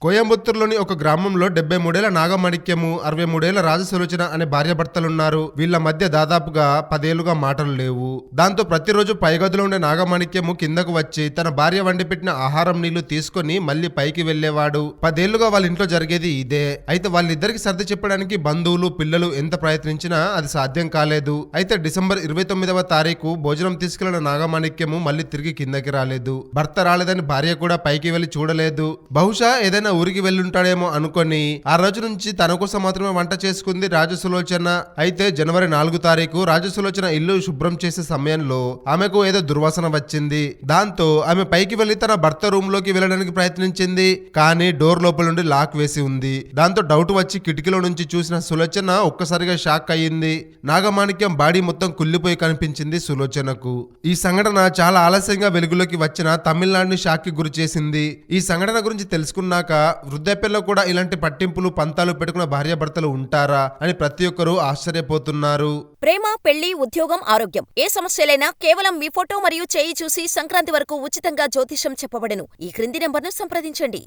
కోయంబత్తూరులోని ఒక గ్రామంలో 73 నాగమాణిక్యము, 63 రాజసులోచన అనే భార్యాభర్తలున్నారు. వీళ్ల మధ్య దాదాపుగా 10 ఏళ్లుగా మాటలు లేవు. దాంతో ప్రతిరోజు పైగదిలో ఉండే నాగమాణిక్యము కిందకు వచ్చి తన భార్య వండి పెట్టిన ఆహారం నీళ్లు తీసుకుని మళ్లీ పైకి వెళ్లేవాడు. 10 ఏళ్లుగా వాళ్ళ ఇంట్లో జరిగేది ఇదే. అయితే వాళ్ళిద్దరికి సర్ది చెప్పడానికి బంధువులు, పిల్లలు ఎంత ప్రయత్నించినా అది సాధ్యం కాలేదు. అయితే డిసెంబర్ 29వ తారీఖు భోజనం తీసుకెళ్లిన నాగమాణిక్యము మళ్లీ తిరిగి కిందకి రాలేదు. భర్త రాలేదని భార్య కూడా పైకి వెళ్లి చూడలేదు. బహుశా ఏదైనా ఊరికి వెళ్ళుంటాడేమో అనుకొని ఆ రోజు నుంచి తన కోసం మాత్రమే వంట చేసుకుంది రాజసులోచన. అయితే జనవరి 4 తారీఖు రాజసులోచన ఇల్లు శుభ్రం చేసే సమయంలో ఆమెకు ఏదో దుర్వాసన వచ్చింది. దాంతో ఆమె పైకి వెళ్లి తన భర్త రూమ్ లోకి వెళ్ళడానికి ప్రయత్నించింది. కానీ డోర్ లోపల నుండి లాక్ వేసి ఉంది. దాంతో డౌట్ వచ్చి కిటికీలో నుంచి చూసిన సులోచన ఒక్కసారిగా షాక్ అయ్యింది. నాగమాణిక్యం బాడీ మొత్తం కుళ్ళిపోయి కనిపించింది సులోచనకు. ఈ సంఘటన చాలా ఆలస్యంగా వెలుగులోకి వచ్చిన తమిళనాడుని షాక్ కి గురి చేసింది. ఈ సంఘటన గురించి తెలుసుకున్నాక వృద్ధాప్యంలో కూడా ఇలాంటి పట్టింపులు, పంతాలు పెట్టుకున్న భార్యాభర్తలు ఉంటారా అని ప్రతి ఒక్కరూ ఆశ్చర్యపోతున్నారు. ప్రేమ, పెళ్లి, ఉద్యోగం, ఆరోగ్యం ఏ సమస్యలైనా కేవలం మీ ఫోటో మరియు చేయి చూసి సంక్రాంతి వరకు ఉచితంగా జ్యోతిషం చెప్పబడును. ఈ క్రింది నెంబర్ను సంప్రదించండి.